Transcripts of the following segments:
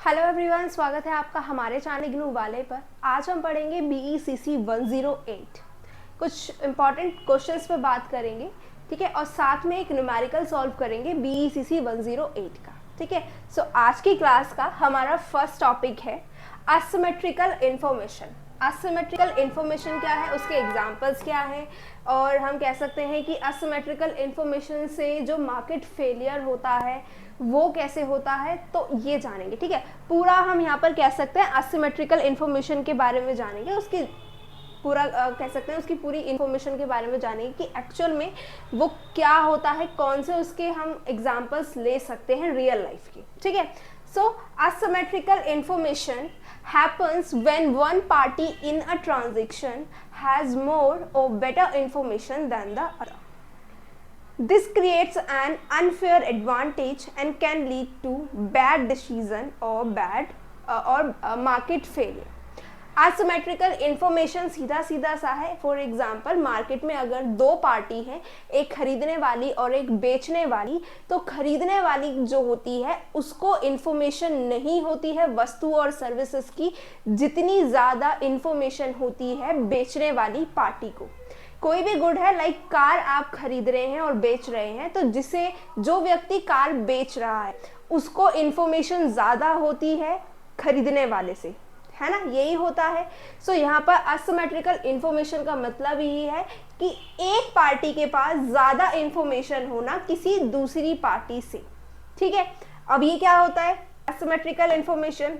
Hello everyone, स्वागत है आपका हमारे चैनल इग्नू वाले पर। आज हम पढ़ेंगे BECC 108। कुछ इंपॉर्टेंट क्वेश्चंस पे बात करेंगे, ठीक है, और साथ में एक न्यूमेरिकल सॉल्व करेंगे BECC 108 का, ठीक है। सो आज की क्लास का हमारा फर्स्ट टॉपिक है असिमेट्रिकल इंफॉर्मेशन। असिमेट्रिकल इंफॉर्मेशन क्या है, उसके एग्जांपल्स क्या हैं, और हम कह सकते हैं कि असिमेट्रिकल इंफॉर्मेशन से जो मार्केट फेलियर होता है वो कैसे होता है, तो ये जानेंगे, ठीक है। पूरा हम यहाँ पर कह सकते हैं असिमेट्रिकल इंफॉर्मेशन के बारे में जानेंगे, उसकी पूरा कह सकते हैं उसकी पूरी इंफॉर्मेशन के बारे में जानेंगे कि एक्चुअल में वो क्या होता है, कौन से उसके हम एग्जांपल्स ले सकते हैं रियल लाइफ की, ठीक है। सो asymmetrical information happens when one party in a transaction has more or better information than the other. This creates an unfair advantage and can lead to bad decision or market failure. Asymmetrical information सीधा सीधा सा है। For example, market में अगर दो party हैं, एक खरीदने वाली और एक बेचने वाली, तो खरीदने वाली जो होती है उसको इंफॉर्मेशन नहीं होती है वस्तु और सर्विसेज की, जितनी ज़्यादा इंफॉर्मेशन होती है बेचने वाली पार्टी को। कोई भी गुड है, लाइक कार आप खरीद रहे हैं और बेच रहे हैं, तो जो व्यक्ति कार बेच रहा है उसको इंफॉर्मेशन ज़्यादा होती है खरीदने वाले से, है ना, यही होता है। सो यहाँ पर असिमेट्रिकल इंफॉर्मेशन का मतलब यही है कि एक पार्टी के पास ज़्यादा इंफॉर्मेशन होना किसी दूसरी पार्टी से, ठीक है। अब ये क्या होता है, असिमेट्रिकल इंफॉर्मेशन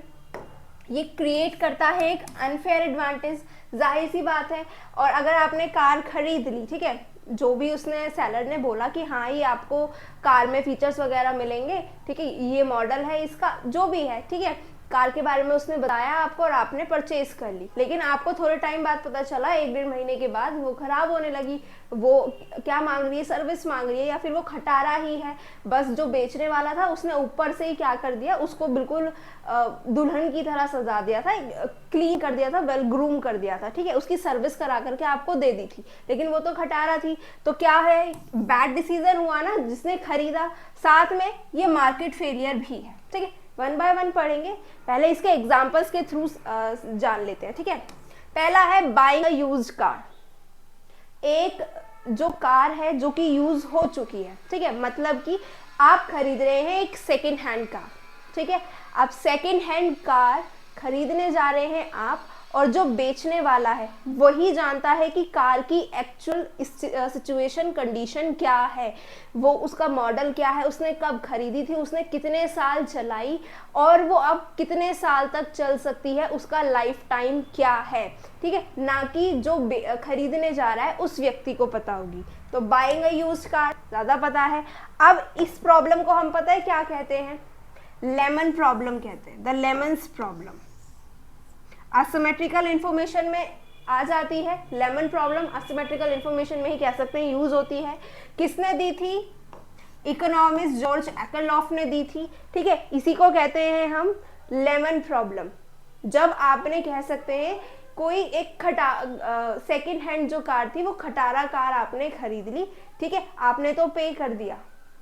ये क्रिएट करता है एक अनफेयर एडवांटेज, जाहिर सी बात है। और अगर आपने कार खरीद ली, ठीक है, जो भी उसने सेलर ने बोला कि हाँ ये आपको कार में फीचर्स वगैरह मिलेंगे, ठीक है, ये मॉडल है इसका, जो भी है, ठीक है, कार के बारे में उसने बताया आपको और आपने परचेज कर ली। लेकिन आपको थोड़े टाइम बाद पता चला, 1-1.5 महीने के बाद वो खराब होने लगी। वो क्या मांग रही है, सर्विस मांग रही है, या फिर वो खटारा ही है। बस जो बेचने वाला था उसने ऊपर से ही क्या कर दिया, उसको बिल्कुल दुल्हन की तरह सजा दिया था, क्लीन कर दिया था, वेल ग्रूम कर दिया था, ठीक है, उसकी सर्विस करा करके आपको दे दी थी, लेकिन वो तो खटारा थी। तो क्या है, बैड डिसीजन हुआ ना जिसने खरीदा, साथ में ये मार्केट फेलियर भी है, ठीक है। 1 बाय 1 पढ़ेंगे, पहले इसके एग्जांपल्स के थ्रू जान लेते हैं, ठीक है। पहला है बाइंग अ यूज्ड कार। एक जो कार है जो कि यूज हो चुकी है, ठीक है, मतलब कि आप खरीद रहे हैं एक सेकेंड हैंड कार, ठीक है। आप सेकेंड हैंड कार खरीदने जा रहे हैं आप, और जो बेचने वाला है वही जानता है कि कार की एक्चुअल सिचुएशन कंडीशन क्या है, वो उसका मॉडल क्या है, उसने कब खरीदी थी, उसने कितने साल चलाई, और वो अब कितने साल तक चल सकती है, उसका लाइफ टाइम क्या है, ठीक है। ना कि जो खरीदने जा रहा है उस व्यक्ति को पता होगी। तो बाइंग अ यूज्ड कार ज़्यादा पता है। अब इस प्रॉब्लम को हम पता है क्या कहते हैं, लेमन प्रॉब्लम कहते हैं, the lemons problem. Asymmetrical information में आ जाती है लेमन प्रॉब्लम, असिमेट्रिकल इंफॉर्मेशन में ही कह सकते हैं यूज होती है। किसने दी थी, इकोनॉमिस्ट जॉर्ज एकरलॉफ ने दी थी, ठीक है। इसी को कहते हैं हम लेमन प्रॉब्लम। जब आपने कह सकते हैं कोई एक सेकेंड हैंड जो कार थी वो खटारा कार आपने खरीद ली, ठीक है, आपने तो पे कर दिया,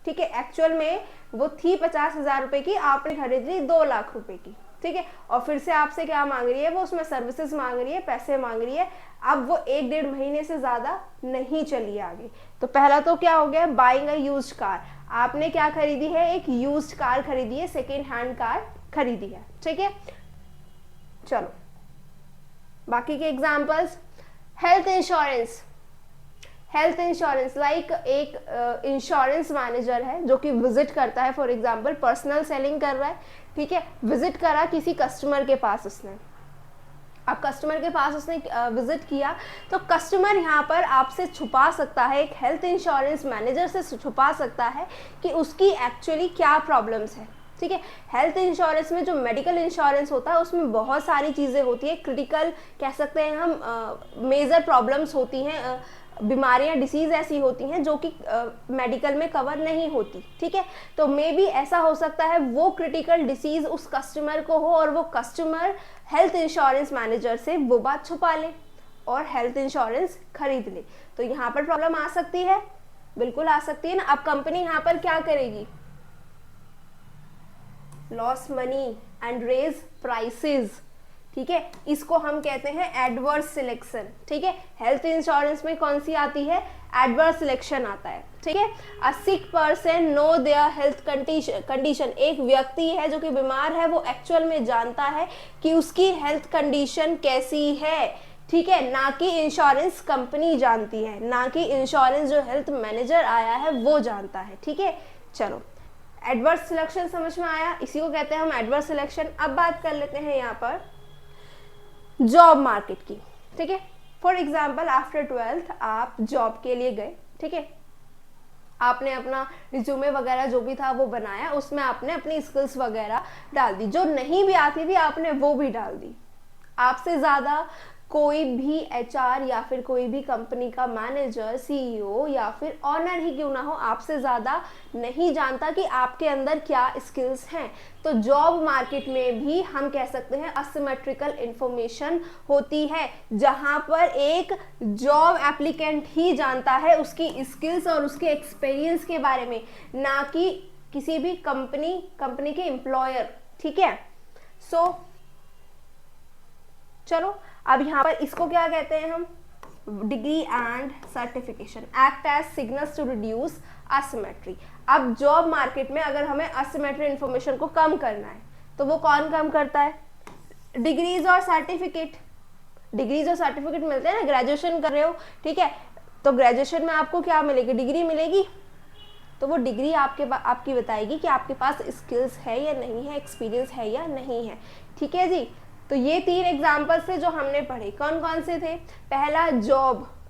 ठीक है, एक्चुअल में वो थी 50,000 रुपए की, आपने खरीद ली 2 लाख रुपए की, ठीक है, और फिर से आपसे क्या मांग रही है, वो उसमें सर्विसेज मांग रही है, पैसे मांग रही है। अब वो 1-1.5 महीने से ज्यादा नहीं चली आगे। तो पहला तो क्या हो गया, बाइंग अ यूज्ड कार। आपने क्या खरीदी है, एक यूज्ड कार खरीदी है, सेकेंड हैंड कार खरीदी है, ठीक है। चलो बाकी के examples, health insurance. Health insurance like एक इंश्योरेंस मैनेजर है जो कि विजिट करता है, फॉर एग्जांपल पर्सनल सेलिंग कर रहा है, ठीक है, विजिट करा किसी कस्टमर के पास उसने। अब कस्टमर के पास उसने विजिट किया, तो कस्टमर यहाँ पर आपसे छुपा सकता है, एक हेल्थ इंश्योरेंस मैनेजर से छुपा सकता है कि उसकी एक्चुअली क्या प्रॉब्लम्स है, ठीक है। हेल्थ इंश्योरेंस में जो मेडिकल इंश्योरेंस होता है उसमें बहुत सारी चीज़ें होती है, क्रिटिकल कह सकते हैं हम, मेजर प्रॉब्लम्स होती हैं, बीमारियां, डिसीज ऐसी होती हैं जो कि मेडिकल में कवर नहीं होती, ठीक है। तो मे बी ऐसा हो सकता है वो क्रिटिकल डिसीज उस कस्टमर को हो और वो कस्टमर हेल्थ इंश्योरेंस मैनेजर से वो बात छुपा ले और हेल्थ इंश्योरेंस खरीद ले। तो यहाँ पर प्रॉब्लम आ सकती है, बिल्कुल आ सकती है ना। अब कंपनी यहाँ पर क्या करेगी, loss money and raise prices, ठीक है, इसको हम कहते हैं एडवर्स सिलेक्शन, ठीक है। हेल्थ इंश्योरेंस में कौन सी आती है, एडवर्स सिलेक्शन आता है, ठीक है। A sick person know their health condition, एक व्यक्ति है जो कि बीमार है, वो एक्चुअल में जानता है कि उसकी हेल्थ कंडीशन कैसी है, ठीक है, ना कि इंश्योरेंस कंपनी जानती है, ना कि इंश्योरेंस जो हेल्थ मैनेजर आया है वो जानता है, ठीक है। चलो, एडवर्स सिलेक्शन समझ में आया, इसी को कहते हैं हम एडवर्स सिलेक्शन। अब बात कर लेते हैं यहाँ पर जॉब मार्केट की, ठीक है। फॉर एग्जाम्पल आफ्टर 12th आप जॉब के लिए गए, ठीक है, आपने अपना रिज्यूमे वगैरह जो भी था वो बनाया, उसमें आपने अपनी स्किल्स वगैरह डाल दी, जो नहीं भी आती थी आपने वो भी डाल दी। आपसे ज़्यादा कोई भी एचआर या फिर कोई भी कंपनी का मैनेजर, सीईओ या फिर ऑनर ही क्यों ना हो, आपसे ज़्यादा नहीं जानता कि आपके अंदर क्या स्किल्स हैं। तो जॉब मार्केट में भी हम कह सकते हैं असिमेट्रिकल इंफॉर्मेशन होती है, जहां पर एक जॉब एप्लीकेंट ही जानता है उसकी स्किल्स और उसके एक्सपीरियंस के बारे में, ना कि किसी भी कंपनी के एम्प्लॉयर, ठीक है। सो चलो, अब यहाँ पर इसको क्या कहते हैं हम, degree and certification act as signals to reduce asymmetry. अब जॉब मार्केट में अगर हमें असिमेट्री इंफॉर्मेशन को कम करना है तो वो कौन कम करता है, डिग्रीज और सर्टिफिकेट। डिग्रीज और सर्टिफिकेट मिलते हैं ना, ग्रेजुएशन कर रहे हो, ठीक है, तो ग्रेजुएशन में आपको क्या मिलेगी, डिग्री मिलेगी, तो वो डिग्री आपकी बताएगी कि आपके पास स्किल्स है या नहीं है, एक्सपीरियंस है या नहीं है, ठीक है जी। तो ये 3 एग्जाम्पल्स थे जो हमने पढ़े, कौन कौन से थे, पहला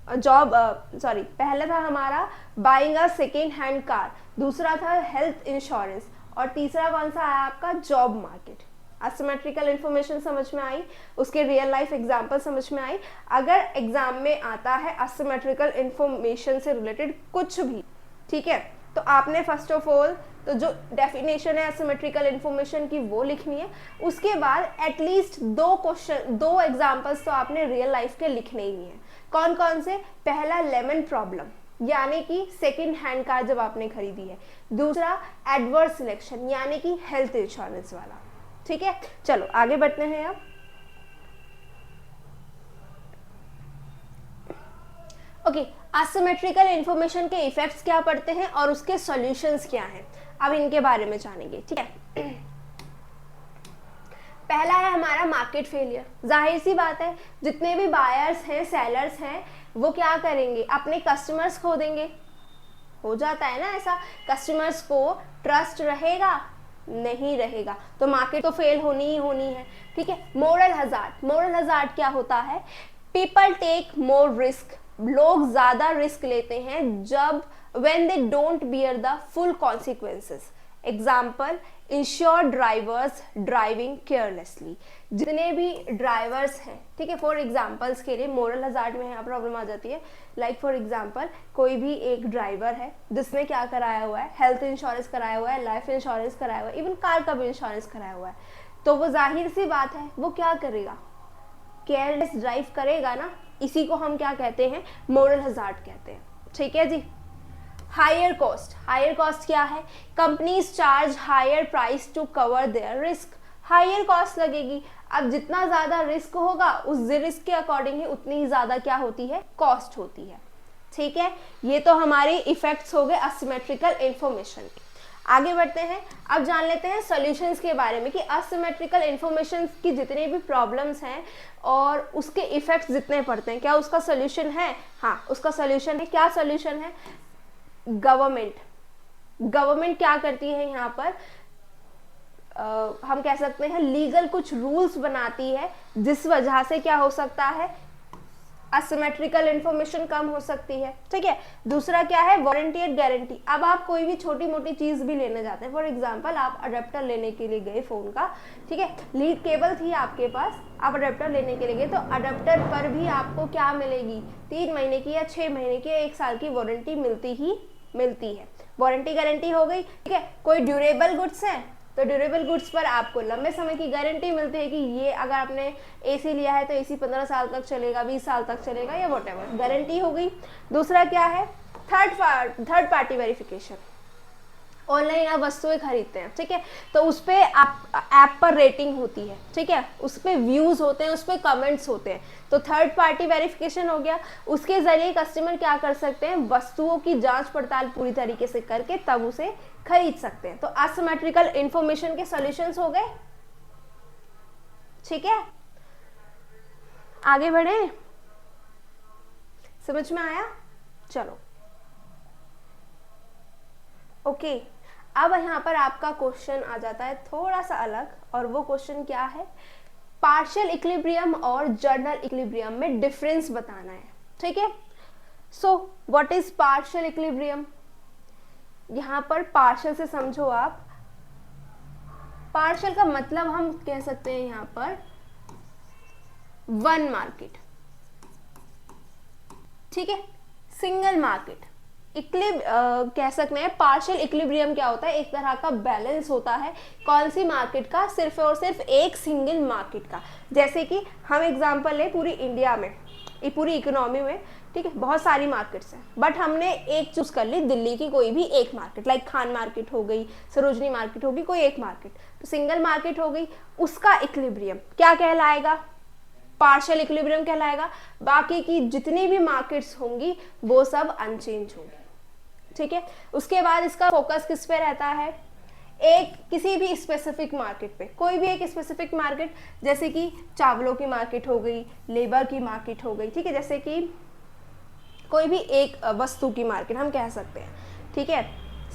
पहला था हमारा buying a second hand car, दूसरा था हेल्थ इंश्योरेंस, और तीसरा कौन सा आया आपका, जॉब मार्केट। असिमेट्रिकल इंफॉर्मेशन समझ में आई, उसके रियल लाइफ एग्जाम्पल समझ में आई। अगर एग्जाम में आता है असिमेट्रिकल इंफॉर्मेशन से रिलेटेड कुछ भी, ठीक है, तो आपने फर्स्ट ऑफ ऑल तो जो डेफिनेशन है असिमेट्रिकल इंफॉर्मेशन की वो लिखनी है, उसके बाद एटलीस्ट 2 एग्जाम्पल्स तो आपने रियल लाइफ के लिखने ही हैं। कौन कौन से, पहला लेमन प्रॉब्लम, यानी कि सेकंड हैंड कार जब आपने खरीदी है, दूसरा एडवर्स सिलेक्शन यानी कि हेल्थ इंश्योरेंस वाला, ठीक है। चलो आगे बढ़ते हैं अब। ओके, असिमेट्रिकल इंफॉर्मेशन के इफेक्ट्स क्या पड़ते हैं और उसके सॉल्यूशंस क्या हैं, अब इनके बारे में जानेंगे, ठीक है। पहला है हमारा मार्केट फेलियर। जाहिर सी बात है, जितने भी बायर्स हैं, सेलर्स हैं, वो क्या करेंगे, अपने कस्टमर्स खो देंगे। हो जाता है ना ऐसा, कस्टमर्स को ट्रस्ट रहेगा नहीं रहेगा, तो मार्केट तो फेल होनी ही होनी है, ठीक है। मोरल हजार्ड क्या होता है, पीपल टेक मोर रिस्क, लोग ज्यादा रिस्क लेते हैं जब when they don't bear the full consequences। Example, insured drivers driving carelessly. जितने भी ड्राइवर्स हैं, ठीक है, फॉर एग्जाम्पल्स के लिए मोरल हजार्ड में यहाँ प्रॉब्लम आ जाती है। लाइक फॉर एग्जाम्पल, कोई भी एक ड्राइवर है जिसने क्या कराया हुआ है, हेल्थ इंश्योरेंस कराया हुआ है, लाइफ इंश्योरेंस कराया हुआ है, इवन कार का भी इंश्योरेंस कराया हुआ है, तो वो जाहिर सी बात है वो क्या करेगा, केयरलेस ड्राइव करेगा ना, इसी को हम क्या कहते हैं, मोरल हजार्ड कहते हैं, ठीक है जी। हायर कॉस्ट क्या है, companies charge higher price to cover their risk, higher cost लगेगी। अब जितना ज्यादा रिस्क होगा उस रिस्क के अकॉर्डिंग ही उतनी ही ज्यादा क्या होती है, कॉस्ट होती है, ठीक है। ये तो हमारे इफेक्ट्स हो गए असिमेट्रिकल इंफॉर्मेशन के। आगे बढ़ते हैं, अब जान लेते हैं सॉल्यूशंस के बारे में कि असिमेट्रिकल इंफॉर्मेशन की जितनी भी प्रॉब्लम्स हैं और उसके इफेक्ट्स जितने पड़ते हैं, क्या उसका सॉल्यूशन है, हाँ उसका सॉल्यूशन है। क्या सॉल्यूशन है, गवर्नमेंट क्या करती है यहाँ पर, हम कह सकते हैं लीगल कुछ रूल्स बनाती है, जिस वजह से क्या हो सकता है, असिमेट्रिकल इंफॉर्मेशन कम हो सकती है, ठीक है। दूसरा क्या है, वारंटी एंड गारंटी। अब आप कोई भी छोटी मोटी चीज भी लेने जाते हैं, फॉर एग्जांपल आप अडेप्टर लेने के लिए गए फोन का, ठीक है, लीड केबल थी आपके पास, आप अडेप्टर लेने के लिए गए, तो अडेप्टर पर भी आपको क्या मिलेगी, 3 महीने की या 6 महीने की या 1 साल की वारंटी मिलती है। वारंटी गारंटी हो गई, ठीक है। कोई ड्यूरेबल गुड्स है तो ड्यूरेबल गुड्स पर आपको लंबे समय की गारंटी मिलती है कि ये अगर आपने एसी लिया है तो एसी 15 साल तक चलेगा, 20 साल तक चलेगा, या व्हाटएवर, गारंटी हो गई। दूसरा क्या है, थर्ड पार्टी वेरिफिकेशन। ऑनलाइन आप वस्तुएं खरीदते हैं, ठीक है, तो उस पर ऐप पर रेटिंग होती है, ठीक है, उस पर व्यूज होते हैं, उस पर कमेंट्स होते हैं, तो थर्ड पार्टी वेरिफिकेशन हो गया। उसके जरिए कस्टमर क्या कर सकते हैं, वस्तुओं की जांच पड़ताल पूरी तरीके से करके तब उसे खरीद सकते हैं। तो एसिमेट्रिकल इंफॉर्मेशन के सॉल्यूशंस हो गए, ठीक है, आगे बढ़े, समझ में आया, चलो ओके। अब यहाँ पर आपका क्वेश्चन आ जाता है थोड़ा सा अलग, और वो क्वेश्चन क्या है, पार्शियल इक्विलिब्रियम और जनरल इक्विलिब्रियम में डिफरेंस बताना है, ठीक है। So what is partial equilibrium, यहाँ पर पार्शियल से समझो आप, पार्शियल का मतलब हम कह सकते हैं यहाँ पर वन मार्केट, ठीक है, सिंगल मार्केट। कह सकते हैं पार्शियल इक्विलिब्रियम क्या होता है, एक तरह का बैलेंस होता है, कौन सी मार्केट का, सिर्फ और सिर्फ एक सिंगल मार्केट का। जैसे कि हम एग्जांपल ले पूरी इंडिया में, ये पूरी इकोनॉमी में, ठीक है, बहुत सारी मार्केट्स हैं, बट हमने एक चूज कर ली, दिल्ली की कोई भी एक मार्केट, लाइक खान मार्केट हो गई, सरोजनी मार्केट होगी, कोई एक मार्केट, तो सिंगल मार्केट हो गई, उसका इक्विलिब्रियम क्या कहलाएगा, पार्शियल इक्विलिब्रियम कहलाएगा। बाकी की जितनी भी मार्केट्स होंगी वो सब अनचेंज होंगी, ठीक है। उसके बाद इसका फोकस किस पे रहता है, एक किसी भी स्पेसिफिक मार्केट पे, कोई भी एक स्पेसिफिक मार्केट, जैसे कि चावलों की मार्केट हो गई, लेबर की मार्केट हो गई, ठीक है, जैसे कि कोई भी एक वस्तु की मार्केट हम कह सकते हैं, ठीक है,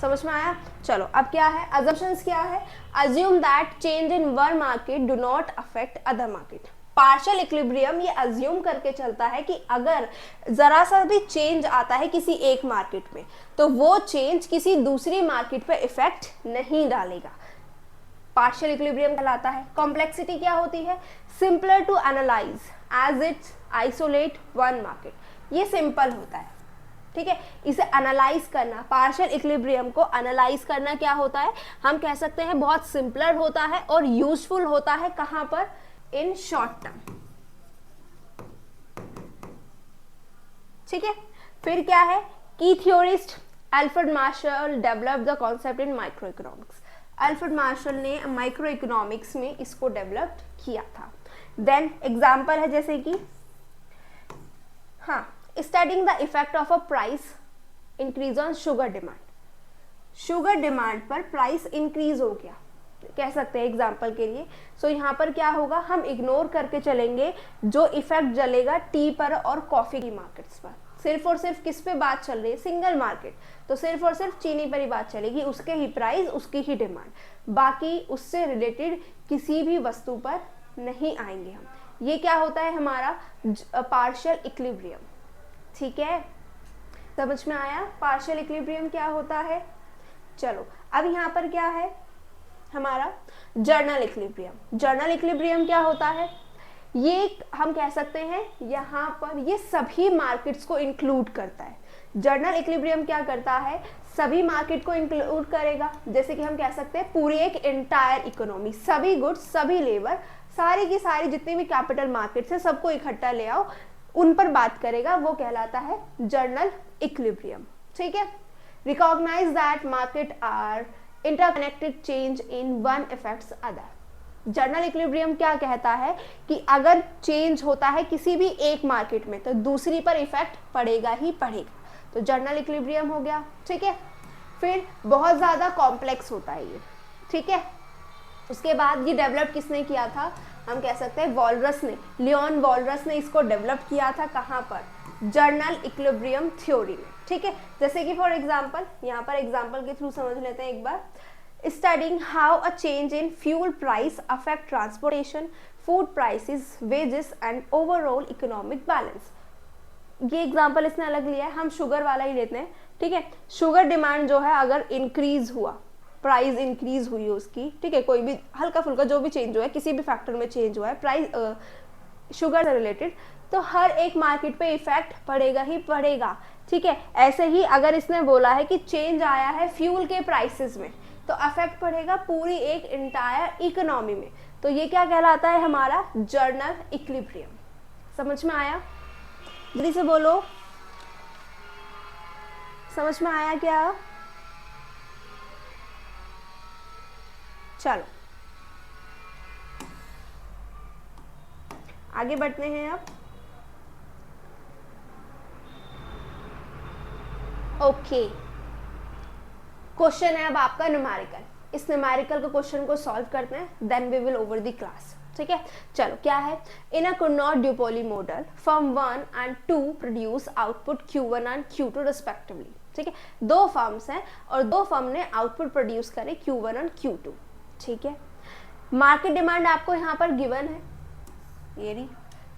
समझ में आया। चलो अब क्या है, अजम्पशंस क्या है, assume that change in one market do not affect other market. Partial equilibrium ये अज्यूम करके चलता है कि अगर जरा सा भी चेंज आता है किसी एक मार्केट में, तो वो चेंज किसी दूसरी मार्केट पे इफेक्ट नहीं डालेगा, पार्शियल इक्विलिब्रियम कहलाता है। कॉम्प्लेक्सिटी क्या होती है, simpler to analyse as it's isolate one market, ये सिंपल होता है, ठीक है, इसे एनालाइज करना, पार्शियल इक्विलिब्रियम को एनालाइज करना क्या होता है, हम कह सकते हैं बहुत सिंपलर होता है और यूजफुल होता है, कहां पर, इन शॉर्ट टर्म, ठीक है। फिर क्या है, की theorist Alfred Marshall develop the concept in micro economics, Alfred Marshall ने माइक्रो इकोनॉमिक्स में इसको डेवलप किया था। देन एग्जांपल है जैसे कि, हाँ, studying the effect of a price increase on sugar demand, sugar demand पर प्राइस इंक्रीज हो गया, कह सकते हैं एग्जाम्पल के लिए। सो यहाँ पर क्या होगा, हम इग्नोर करके चलेंगे जो इफेक्ट जलेगा टी पर और कॉफी की मार्केट्स पर, सिर्फ और सिर्फ किस पे बात चल रही है, सिंगल मार्केट, तो सिर्फ और सिर्फ चीनी पर ही बात चलेगी, उसके ही प्राइस, उसकी ही डिमांड, बाकी उससे रिलेटेड किसी भी वस्तु पर नहीं आएंगे हम। ये क्या होता है हमारा पार्शियल इक्विलिब्रियम, ठीक है, समझ में आया पार्शियल इक्विलिब्रियम क्या होता है। चलो अब यहाँ पर क्या है हमारा जर्नल इक्विलिब्रियम, जर्नल इक्विलिब्रियम क्या होता है, ये हम कह सकते हैं यहाँ पर ये सभी मार्केट्स को इंक्लूड करता है। जर्नल इक्विलिब्रियम क्या करता है, सभी मार्केट को इंक्लूड करेगा, जैसे कि हम कह सकते हैं पूरी एक एंटायर इकोनॉमी, सभी गुड्स, सभी लेबर, सारी की सारी जितनी भी कैपिटल मार्केट्स है सबको इकट्ठा ले आओ, उन पर बात करेगा, वो कहलाता है जर्नल इक्विलिब्रियम, ठीक है। Recognise that market are interconnected, change in one effects other. General equilibrium क्या कहता है कि अगर चेंज होता है किसी भी एक मार्केट में तो दूसरी पर इफेक्ट पड़ेगा ही पड़ेगा, तो जर्नल इक्विलिब्रियम हो गया, ठीक है। फिर बहुत ज़्यादा कॉम्प्लेक्स होता है ये, ठीक है। उसके बाद ये डेवलप किसने किया था, हम कह सकते हैं वॉलरस ने, लियोन वॉलरस ने इसको डेवलप किया था, कहाँ पर, जर्नल इक्विलिब्रियम थ्योरी में, ठीक है। जैसे कि फॉर एग्जांपल, यहाँ पर एग्जांपल के थ्रू समझ लेते हैं एक बार, studying how a change in fuel price affect transportation, food prices, wages and overall economic balance. ये एग्जांपल इसने अलग लिया है, हम शुगर वाला ही लेते हैं, ठीक है। शुगर डिमांड जो है अगर इंक्रीज हुआ, प्राइस इंक्रीज हुई उसकी, ठीक है, कोई भी हल्का फुल्का जो भी चेंज हुआ है, किसी भी फैक्टर में चेंज हुआ है प्राइस शुगर से रिलेटेड, तो हर एक मार्केट पे इफेक्ट पड़ेगा ही पड़ेगा, ठीक है। ऐसे ही अगर इसने बोला है कि चेंज आया है फ्यूल के प्राइसेस में, तो अफेक्ट पड़ेगा पूरी एक इंटायर इकोनॉमी में, तो ये क्या कहलाता है हमारा जर्नल इक्विलिब्रियम। समझ में आया, जल्दी से बोलो, समझ में आया क्या, चलो आगे बढ़ते हैं अब। ओके, क्वेश्चन है अब आपका न्यूमेरिकल। इस न्यूमेरिकल के क्वेश्चन को सॉल्व करते हैं, then we will over the class. ठीक है, चलो क्या है। In a Cournot duopoly model firm 1 and 2 produce output Q1 and Q2 respectively. ठीक है, दो फर्म्स हैं और दो फर्म ने आउटपुट प्रोड्यूस करे Q1 और Q2। ठीक है, मार्केट डिमांड आपको यहाँ पर गिवन है, ये रही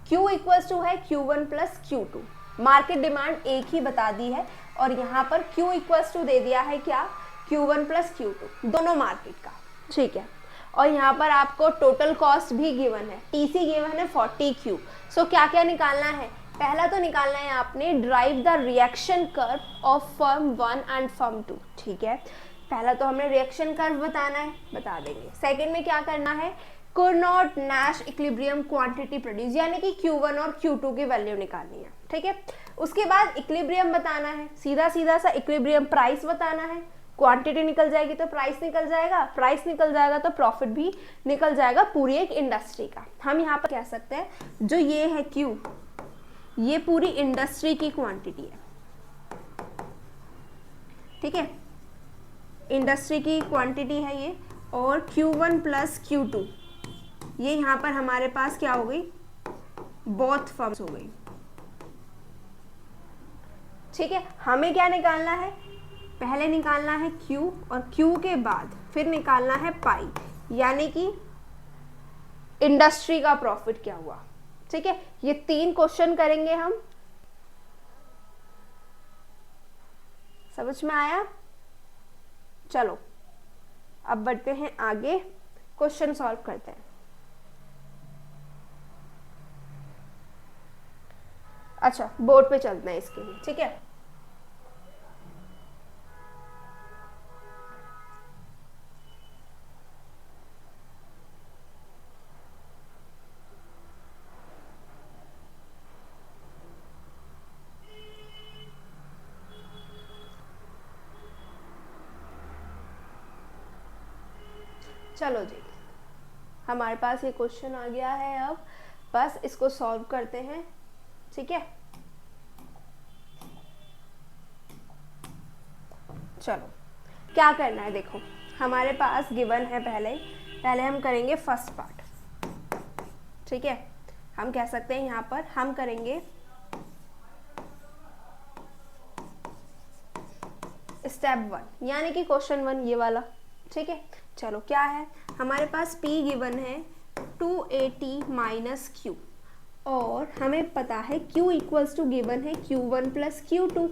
Q इक्वल्स टू है Q1 plus Q2। Market demand एक ही बता दी है और यहाँ पर Q इक्वल्स टू दे दिया है क्या, Q1 प्लस Q2 दोनों मार्केट का। ठीक है, और यहाँ पर आपको टोटल कॉस्ट भी गिवन है, TC गिवन है 40Q। सो क्या क्या निकालना है, पहला तो निकालना है आपने drive the reaction curve of firm 1 and firm 2। ठीक है, पहला तो हमने रिएक्शन कर्व बताना है, बता देंगे। सेकंड में क्या करना है, कुर्नॉट नैश इक्विलिब्रियम क्वांटिटी प्रोड्यूस, यानी कि Q1 और Q2 की वैल्यू निकालनी है। ठीक है, उसके बाद इक्विलिब्रियम बताना है, सीधा सीधा सा इक्विलिब्रियम प्राइस बताना है। क्वांटिटी निकल जाएगी तो प्राइस निकल जाएगा, प्राइस निकल जाएगा तो प्रॉफिट भी निकल जाएगा पूरी एक इंडस्ट्री का। हम यहाँ पर कह सकते हैं जो ये है Q, ये पूरी इंडस्ट्री की क्वांटिटी है। ठीक है, इंडस्ट्री की क्वांटिटी है ये, और Q1 प्लस Q2 ये यहाँ पर हमारे पास क्या हो गई, बोथ फर्म्स हो गई। ठीक है, हमें क्या निकालना है, पहले निकालना है Q और Q के बाद फिर निकालना है पाई, यानी कि इंडस्ट्री का प्रॉफिट क्या हुआ। ठीक है, ये 3 क्वेश्चन करेंगे हम। समझ में आया? चलो अब बढ़ते हैं आगे, क्वेश्चन सॉल्व करते हैं। अच्छा, बोर्ड पे चलते हैं इसके लिए। ठीक है, चलो जी, हमारे पास ये क्वेश्चन आ गया है, अब बस इसको सॉल्व करते हैं। ठीक है, चलो क्या करना है, देखो हमारे पास गिवन है, पहले हम करेंगे फर्स्ट पार्ट। ठीक है, हम कह सकते हैं यहाँ पर हम करेंगे स्टेप 1, यानी कि क्वेश्चन 1 ये वाला। ठीक है, चलो क्या है, हमारे पास P गिवन है 280 माइनस Q, और हमें पता है Q इक्वल्स टू गिवन है Q1 प्लस Q2।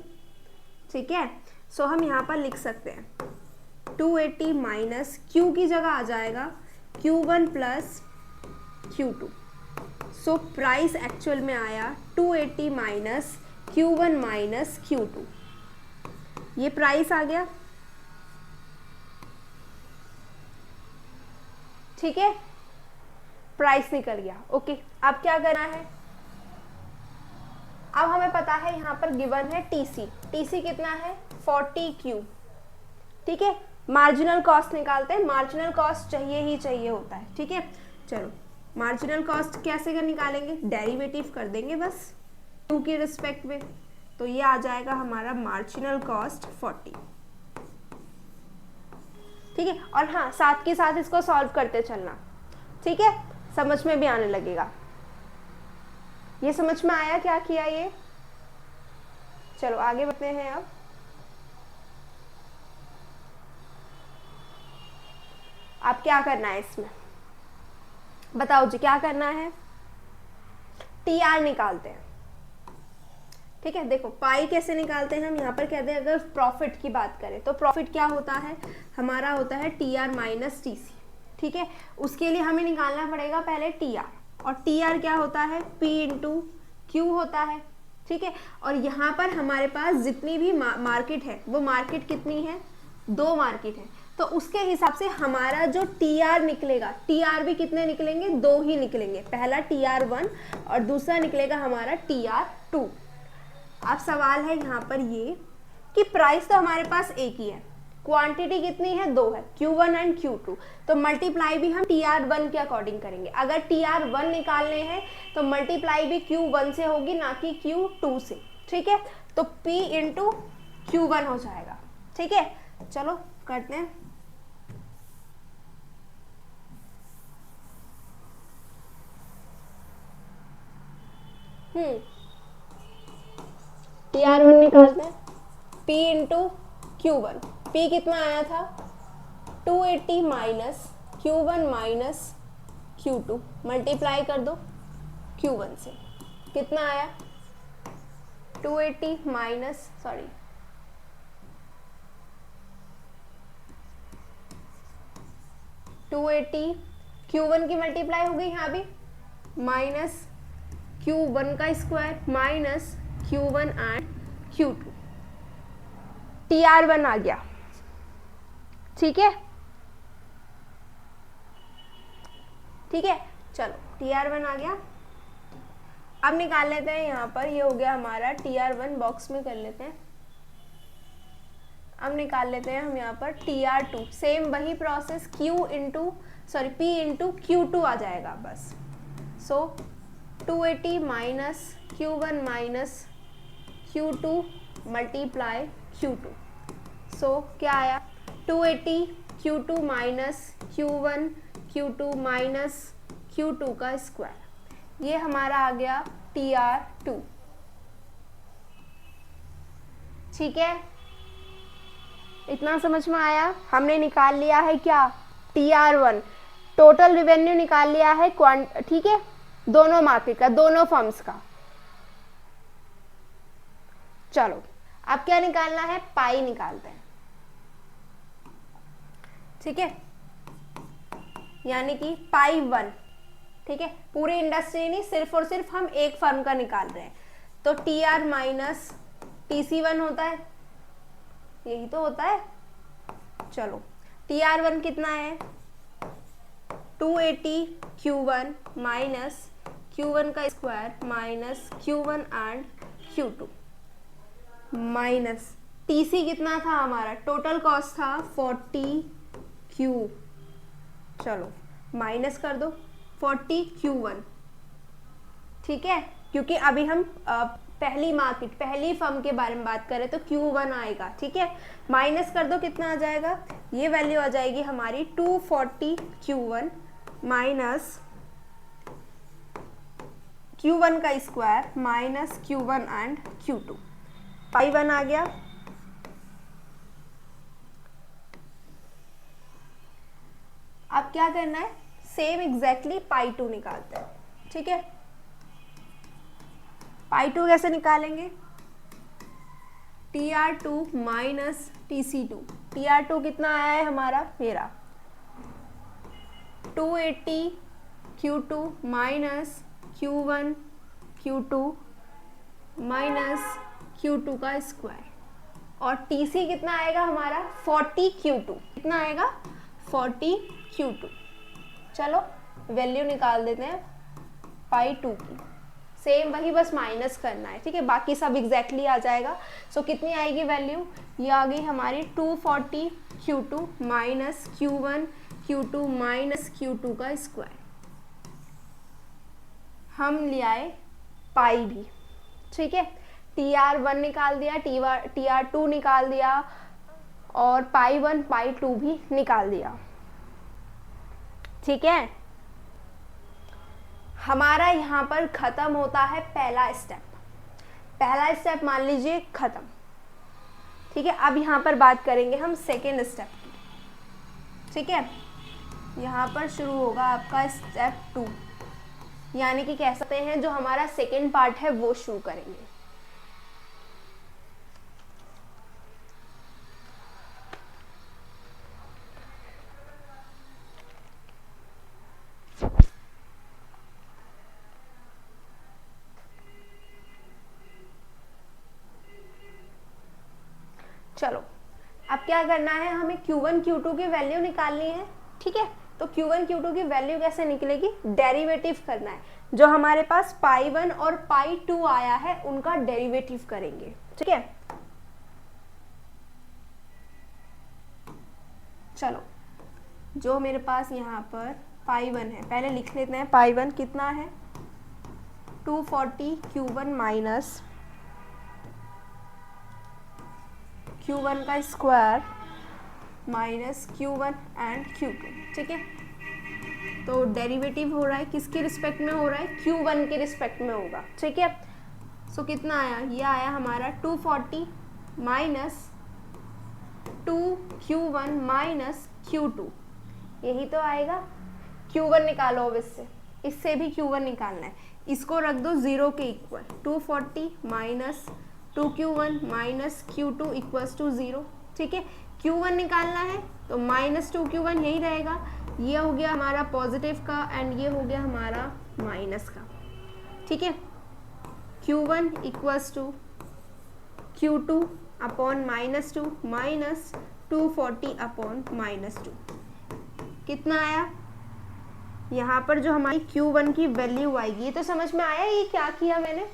ठीक है, सो हम यहाँ पर लिख सकते हैं 280 माइनस Q की जगह आ जाएगा Q1 plus Q2। So price actual में आया 280 माइनस Q1 माइनस Q2, ये प्राइस आ गया। ठीक है, प्राइस निकल गया। ओके, अब क्या करना है, अब हमें पता है यहाँ पर गिवन है TC कितना है 40Q। ठीक है, मार्जिनल कॉस्ट निकालते हैं, मार्जिनल कॉस्ट चाहिए ही चाहिए होता है। ठीक है, चलो मार्जिनल कॉस्ट कैसे कर निकालेंगे, डेरिवेटिव कर देंगे बस Q के रिस्पेक्ट में, तो ये आ जाएगा हमारा मार्जिनल कॉस्ट 40। ठीक है, और हाँ साथ के साथ इसको सॉल्व करते चलना। ठीक है, समझ में भी आने लगेगा। ये समझ में आया क्या किया ये? चलो आगे बढ़ते हैं। अब क्या करना है इसमें, बताओ जी क्या करना है, TR निकालते हैं। ठीक है, देखो पाई कैसे निकालते हैं हम, यहाँ पर कहते हैं अगर प्रॉफिट की बात करें तो प्रॉफिट क्या होता है, हमारा होता है TR माइनस TC। ठीक है, उसके लिए हमें निकालना पड़ेगा पहले TR, और TR क्या होता है P इंटू Q होता है। ठीक है, और यहाँ पर हमारे पास जितनी भी मार्केट है वो मार्केट कितनी है, 2 मार्केट है, तो उसके हिसाब से हमारा जो TR निकलेगा, TR भी कितने निकलेंगे, 2 ही निकलेंगे, पहला TR1 और दूसरा निकलेगा हमारा TR2। अब सवाल है यहाँ पर ये कि प्राइस तो हमारे पास एक ही है, क्वांटिटी कितनी है, 2 है, Q1 एंड Q2। तो मल्टीप्लाई भी हम TR1 के अकॉर्डिंग करेंगे। अगर TR1 निकालने हैं तो मल्टीप्लाई भी Q1 से होगी, ना कि Q2 से। ठीक है, तो P इंटू Q1 हो जाएगा। ठीक है, चलो करते हैं। TR1 निकालते हैं, P इंटू Q1। P कितना आया था, 280 minus Q1 minus Q2, multiply कर दो Q1 से, कितना आया 280 माइनस सॉरी 280 Q1 की मल्टीप्लाई हो गई यहाँ भी, माइनस Q1 का square minus Q1 and Q2, TR1 आ गया। ठीक है, ठीक है, चलो TR1 आ गया। अब निकाल लेते हैं यहाँ पर, ये हो गया हमारा TR1, बॉक्स में कर लेते हैं। अब निकाल लेते हैं हम यहाँ पर TR2, सेम वही प्रोसेस, P इंटू Q2 आ जाएगा बस। सो 280 minus Q1 minus Q2 multiply Q2, सो क्या आया 280 Q2 minus Q1 Q2 minus Q2 का स्क्वायर, ये हमारा आ गया TR2। ठीक है, इतना समझ में आया। हमने निकाल लिया है क्या, TR1, टोटल रिवेन्यू निकाल लिया है, ठीक है, दोनों मार्केट का, दोनों फर्म्स का। चलो अब क्या निकालना है, पाई निकालते हैं। ठीक है, यानी कि पाई 1। ठीक है, पूरी इंडस्ट्री नहीं, सिर्फ और सिर्फ हम एक फर्म का निकाल रहे हैं। तो TR माइनस TC1 होता है, यही तो होता है। चलो TR1 कितना है, 280 Q1 माइनस Q1 का square minus Q1 and Q2 minus TC कितना था हमारा, टोटल कॉस्ट था 40Q, चलो माइनस कर दो 40Q1। ठीक है, क्योंकि अभी हम पहली मार्केट, पहली फर्म के बारे में बात करें तो Q1 आएगा। ठीक है, माइनस कर दो, कितना आ जाएगा, ये वैल्यू आ जाएगी हमारी 240 Q1 माइनस Q1 का square minus Q1 and Q2, पाई 1 आ गया। अब क्या करना है, सेम एग्जैक्टली पाई 2 निकालते हैं। ठीक है, पाई 2 कैसे निकालेंगे, TR2 माइनस TC2, TR2 कितना आया है हमारा, मेरा 280 Q2 minus Q1 Q2 minus Q2 का स्क्वायर, और TC कितना आएगा हमारा 40Q2, कितना आएगा 40Q2। चलो वैल्यू निकाल देते हैं पाई 2 की, सेम वही, बस माइनस करना है। ठीक है, बाकी सब एग्जैक्टली आ जाएगा। सो कितनी आएगी वैल्यू, ये आ गई हमारी 240 Q2 minus Q1 Q2 minus Q2 का स्क्वायर। हम ले आए पाई भी। ठीक है, TR1 निकाल दिया, TR2 निकाल दिया, और पाई 1 पाई 2 भी निकाल दिया। ठीक है, हमारा यहाँ पर खत्म होता है पहला स्टेप। पहला स्टेप मान लीजिए खत्म। ठीक है, अब यहाँ पर बात करेंगे हम सेकेंड स्टेप की। ठीक है, यहाँ पर शुरू होगा आपका स्टेप 2, यानी कि कह सकते हैं जो हमारा सेकेंड पार्ट है वो शुरू करेंगे। चलो अब क्या करना है, हमें Q1 Q2 की वैल्यू निकालनी है। ठीक है, तो Q1 Q2 की वैल्यू कैसे निकलेगी, डेरिवेटिव करना है। जो हमारे पास पाई 1 और पाई 2 आया है उनका डेरिवेटिव करेंगे। ठीक है, चलो, जो मेरे पास यहाँ पर पाई 1 है, पहले लिख लेते हैं। पाई 1 कितना है? 240 Q1 माइनस Q1 का square minus Q1 and Q2, ठीक है। तो डेरिवेटिव हो रहा है, किसके रिस्पेक्ट में हो रहा है? Q1 के रिस्पेक्ट में होगा, ठीक है। सो कितना आया? ये आया हमारा 240 माइनस 2Q1 माइनस Q2, यही तो आएगा। Q1 निकालो, अब इससे भी Q1 निकालना है, इसको रख दो 0 के equal. 240 minus 2Q1 minus Q2 equals to 0, ठीक है। Q1 निकालना है तो माइनस 2Q1 यही रहेगा। ये हो गया हमारा पॉजिटिव का एंड ये हो गया हमारा माइनस का, ठीक है। Q1 equals to Q2 upon minus 2 minus 240 upon minus 2, कितना आया? यहाँ पर जो हमारी Q1 की वैल्यू आएगी, तो समझ में आया ये क्या किया मैंने?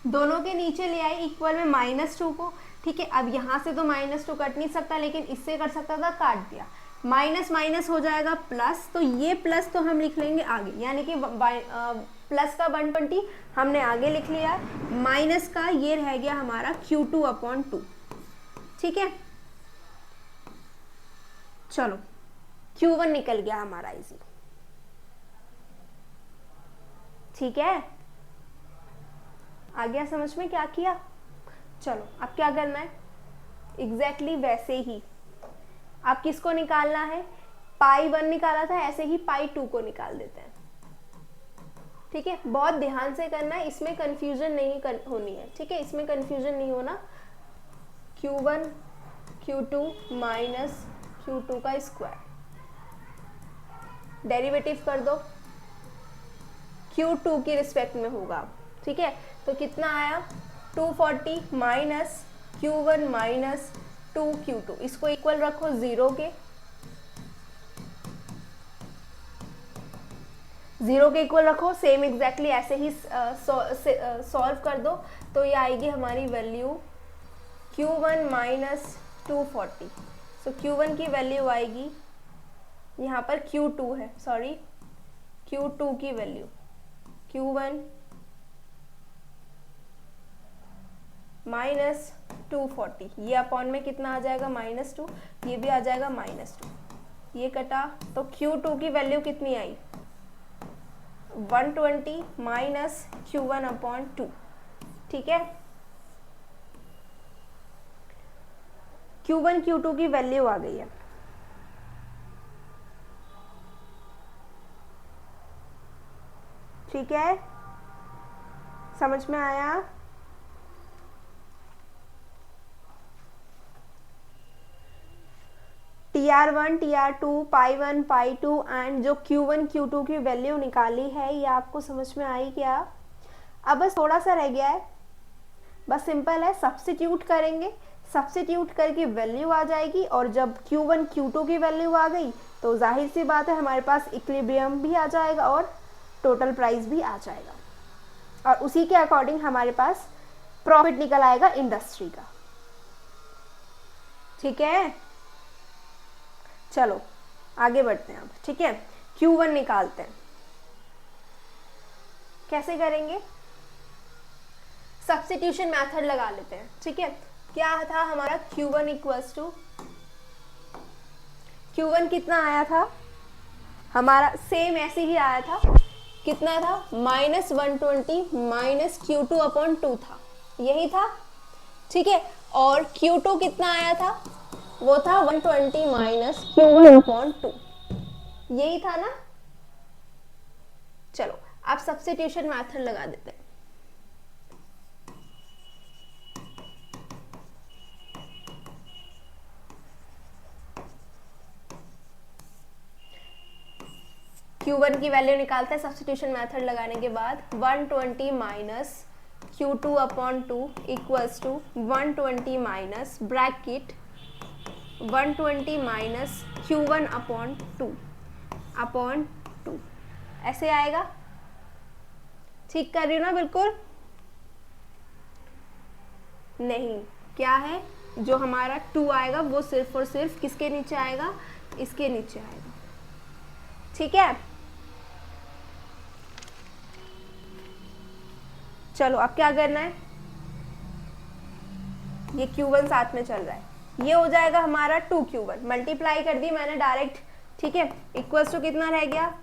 दोनों के नीचे ले आई इक्वल में -2 को, ठीक है। अब यहाँ से तो -2 कट नहीं सकता, लेकिन इससे कट सकता था, काट दिया। माइनस माइनस हो जाएगा प्लस, तो ये प्लस तो हम लिख लेंगे आगे, यानी कि प्लस का 120 हमने आगे लिख लिया, माइनस का ये रह गया हमारा Q2 अपॉन 2, ठीक है। चलो, Q1 निकल गया हमारा इजी, ठीक है। आ गया समझ में क्या किया? चलो, अब क्या करना है? एग्जैक्टली वैसे ही आप किसको निकालना है? पाई 1 निकाला था, ऐसे ही पाई 2 को निकाल देते हैं, ठीक है। बहुत ध्यान से करना है, इसमें कंफ्यूजन नहीं होनी है, ठीक है। इसमें कंफ्यूजन नहीं होना। Q1 Q2 माइनस Q2 का स्क्वायर, डेरिवेटिव कर दो, Q2 की रिस्पेक्ट में होगा, ठीक है। तो कितना आया? 240 माइनस Q1 माइनस 2Q2, इसको इक्वल रखो 0 के, 0 के इक्वल रखो। सेम एग्जैक्टली ऐसे ही सॉल्व कर दो, तो ये आएगी हमारी वैल्यू Q1 माइनस 240। सो Q1 की वैल्यू आएगी, यहाँ पर Q2 है, सॉरी, Q2 की वैल्यू Q1 माइनस 240, ये अपॉन में कितना आ जाएगा? -2, ये भी आ जाएगा -2, ये कटा, तो Q2 की वैल्यू कितनी आई? 120 माइनस Q1 अपॉन 2, ठीक है। Q1 Q2 की वैल्यू आ गई है, ठीक है। समझ में आया? TR1 TR2 pi 1 pi 2 and जो Q1 Q2 की वैल्यू निकाली है, ये आपको समझ में आई क्या? अब बस थोड़ा सा रह गया है, बस सिंपल है, सब्स्टिट्यूट करेंगे, सब्स्टिट्यूट करके वैल्यू आ जाएगी, और जब Q1 Q2 की वैल्यू आ गई तो जाहिर सी बात है हमारे पास इक्विलिब्रियम भी आ जाएगा और टोटल प्राइस भी आ जाएगा, और उसी के अकॉर्डिंग हमारे पास प्रॉफिट निकल आएगा इंडस्ट्री का, ठीक है। चलो आगे बढ़ते हैं अब, ठीक है। Q1 निकालते हैं, कैसे करेंगे? सब्स्टिट्यूशन मेथड लगा लेते हैं, ठीक है। क्या था हमारा? Q1 इक्वल्स टू, Q1 कितना आया था हमारा? सेम ऐसे ही आया था, कितना था? -120 माइनस Q2 अपॉन 2 था, यही था, ठीक है। और Q2 कितना आया था? वो था 120 माइनस Q1 अपॉन 2, यही था ना। चलो आप सब्स्टिट्यूशन मेथड लगा देते हैं। Q1 की वैल्यू निकालते हैं सब्स्टिट्यूशन मेथड लगाने के बाद। 120 minus Q2 upon 2 equals to 120 minus bracket 120 minus Q1 upon 2 ऐसे आएगा। ठीक कर रही हूँ ना? बिल्कुल नहीं, क्या है? जो हमारा 2 आएगा वो सिर्फ और सिर्फ किसके नीचे आएगा, इसके नीचे आएगा। ठीक है, चलो अब क्या करना है, ये Q1 साथ में चल रहा है, ये हो जाएगा हमारा 2Q1, मल्टीप्लाई कर दी मैंने डायरेक्ट। ठीक है, इक्वल्स टू कितना रह गया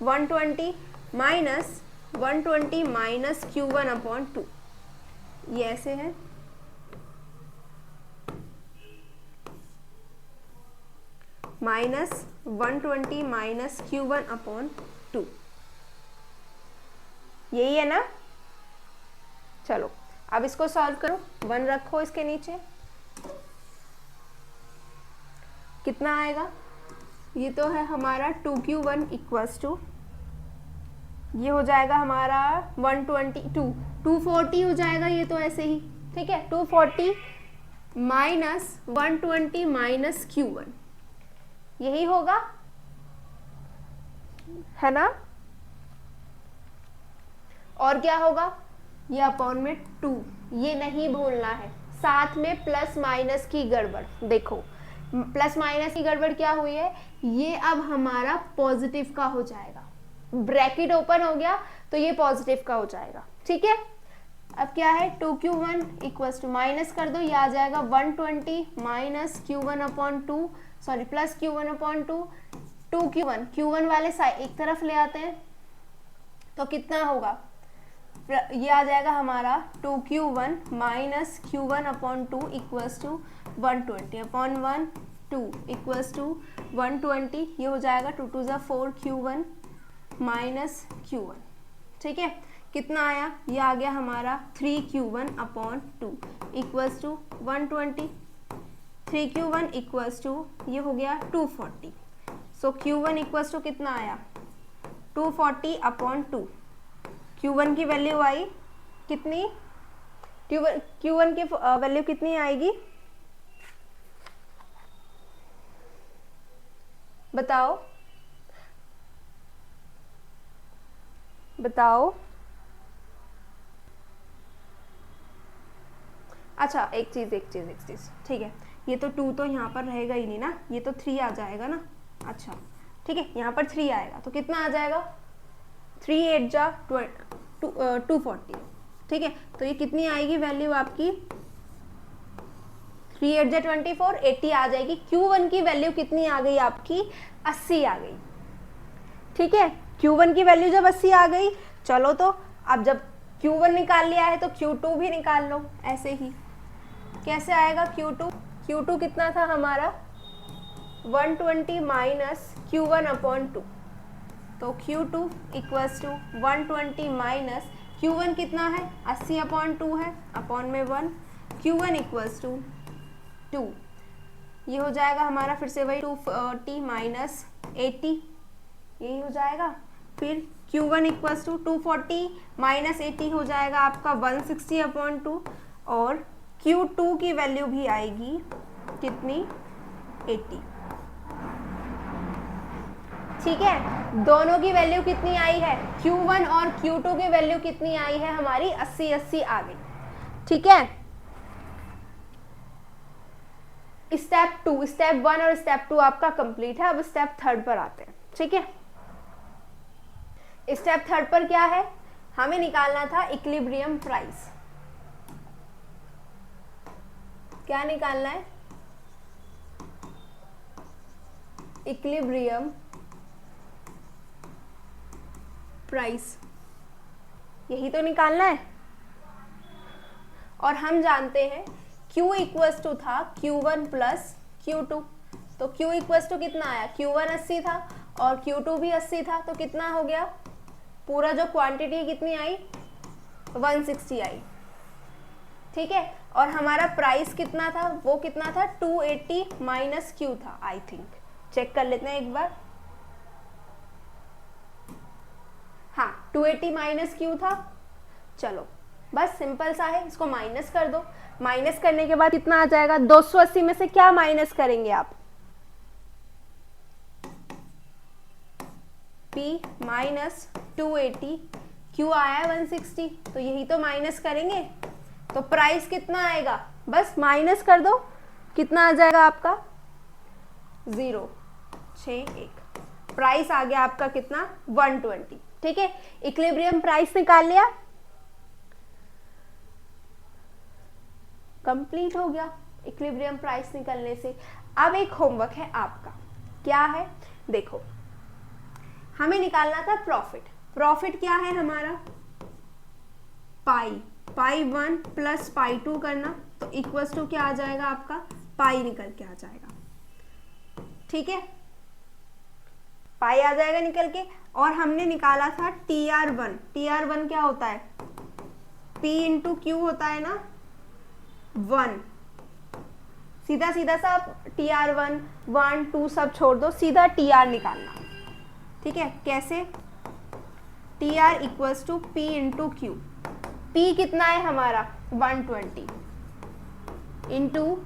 120 माइनस 120 माइनस Q1 अपॉन 2, ये ऐसे है। माइनस 120 माइनस Q1 अपॉन 2, यही है ना। चलो अब इसको सॉल्व करो, 1 रखो इसके नीचे, कितना आएगा, ये तो है हमारा 2Q1 इक्वल्स टू, ये हो जाएगा हमारा 122 240 हो जाएगा, ये तो ऐसे ही। ठीक है, 240 माइनस 120 माइनस Q1, यही होगा, है ना। और क्या होगा, ये अपॉन में 2, ये नहीं भूलना है, साथ में प्लस माइनस की गड़बड़। देखो प्लस माइनस की गड़बड़ क्या हुई है, ये अब हमारा पॉजिटिव का हो जाएगा, ब्रैकेट ओपन हो गया तो ये पॉजिटिव का हो जाएगा। ठीक है, अब क्या है 2Q1 इक्वल्स टू, माइनस कर दो, ये आ जाएगा 120 minus Q1 upon 2, sorry plus Q1 upon 2, 2Q1, Q1 वाले साइड एक तरफ ले आते हैं तो कितना होगा, ये आ जाएगा हमारा 2Q1 minus Q1 upon 2 equals to 120 upon 1 2 equals to 120, ये हो जाएगा 2 2 ज़ा 4 Q1 माइनस Q1। ठीक है, कितना आया, ये आ गया हमारा 3Q1 upon 2 equals to 120, 3Q1 equals to, ये हो गया 240, सो Q1 इक्वल्स टू कितना आया 240 अपॉन 2, Q1 की वैल्यू आई कितनी, Q1 की वैल्यू कितनी आएगी बताओ बताओ। अच्छा एक चीज ठीक है, ये तो 2 तो यहाँ पर रहेगा ही नहीं ना, ये तो 3 आ जाएगा ना। अच्छा ठीक है, यहाँ पर 3 आएगा तो कितना आ जाएगा 3 8 जा 240। ठीक है, तो ये कितनी आएगी वैल्यू आपकी 3 8 जा 24, 80 आ जाएगी। Q1 की वैल्यू कितनी आ गई आपकी 80 आ गई। ठीक है, Q1 की वैल्यू जब 80 आ गई, चलो तो अब जब Q1 निकाल लिया है तो Q2 भी निकाल लो ऐसे ही। कैसे आएगा Q2 कितना था हमारा 120 माइनस Q1 अपॉन 2, तो Q2 equals to 120 minus Q1 कितना है 80 अपॉन 2 है, अपॉन में 1, Q1 इक्वल्स टू 2, ये हो जाएगा हमारा फिर से वही 240 माइनस 80, यही हो जाएगा। फिर Q1 इक्वल्स टू 240 माइनस 80 हो जाएगा आपका 160 अपॉन 2, और Q2 की वैल्यू भी आएगी कितनी 80। ठीक है, दोनों की वैल्यू कितनी आई है, Q1 और Q2 की वैल्यू कितनी आई है हमारी 80 80 आ गई। ठीक है, स्टेप 1 और स्टेप 2 आपका कंप्लीट है। अब स्टेप 3 पर आते हैं। ठीक है, स्टेप 3 पर क्या है, हमें निकालना था इक्विलिब्रियम प्राइस। क्या निकालना है, इक्विलिब्रियम प्राइस, यही तो निकालना है। और हम जानते हैं Q इक्वल्स टू था Q1 प्लस Q2, तो Q इक्वल्स टू कितना आया, Q1 80 था और Q2 भी 80 था, तो कितना हो गया, पूरा जो क्वांटिटी कितनी आई 160 आई। ठीक है, और हमारा प्राइस कितना था, वो कितना था 280 माइनस Q था, आई थिंक चेक कर लेते हैं एक बार। हाँ 280 माइनस Q था। चलो बस सिंपल सा है, इसको माइनस कर दो। माइनस करने के बाद कितना आ जाएगा, 280 में से क्या माइनस करेंगे आप, P माइनस 280, Q आया 160, तो यही तो माइनस करेंगे, तो प्राइस कितना आएगा बस माइनस कर दो, कितना आ जाएगा आपका 0.61। प्राइस आ गया आपका कितना 120। ठीक है, इक्विलिब्रियम प्राइस निकाल लिया, कंप्लीट हो गया इक्विलिब्रियम प्राइस निकलने से। अब एक होमवर्क है आपका, क्या है देखो, हमें निकालना था प्रॉफिट। प्रॉफिट क्या है हमारा पाई 1 प्लस पाई 2 करना, तो इक्वल्स टू क्या आ जाएगा आपका पाई निकल के आ जाएगा। ठीक है, पाई आ जाएगा निकल के। और हमने निकाला था TR1। TR1 क्या होता है, P इंटू क्यू होता है ना 1। सीधा सीधा सा TR1 1 2 सब छोड़ दो, सीधा TR निकालना। ठीक है, कैसे, TR equals to P into Q. P कितना है हमारा 120 इंटू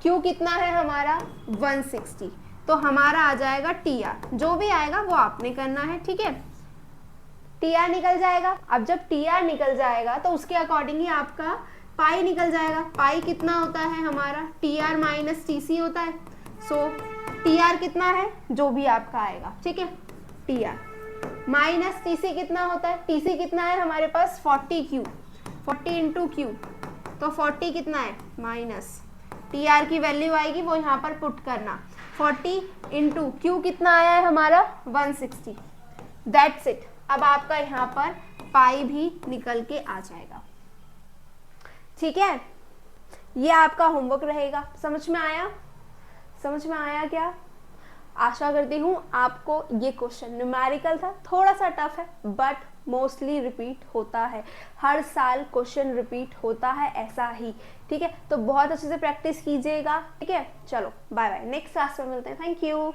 Q कितना है हमारा 160, तो हमारा आ जाएगा TR। जो भी आएगा वो आपने करना है। ठीक है, TR निकल जाएगा। अब जब TR निकल जाएगा तो उसके अकॉर्डिंग ही आपका पाई निकल जाएगा। पाई कितना होता है हमारा TR माइनस TC होता है। सो TR कितना है जो भी आपका आएगा। ठीक है, TR माइनस TC कितना होता है, TC कितना है हमारे पास 40Q, 40 इंटू क्यू, तो 40 कितना है माइनस TR की वैल्यू आएगी वो यहाँ पर पुट करना, 40 इंटू क्यू कितना आया है हमारा 160। That's it. अब आपका यहाँ पर पाई भी निकल के आ जाएगा। ठीक है, ये आपका होमवर्क रहेगा। समझ में आया, समझ में आया क्या? आशा करती हूँ आपको ये क्वेश्चन न्यूमेरिकल था, थोड़ा सा टफ है बट मोस्टली रिपीट होता है, हर साल क्वेश्चन रिपीट होता है ऐसा ही। ठीक है, तो बहुत अच्छे से प्रैक्टिस कीजिएगा। ठीक है, चलो बाय बाय, नेक्स्ट क्लास में मिलते हैं। Thank you.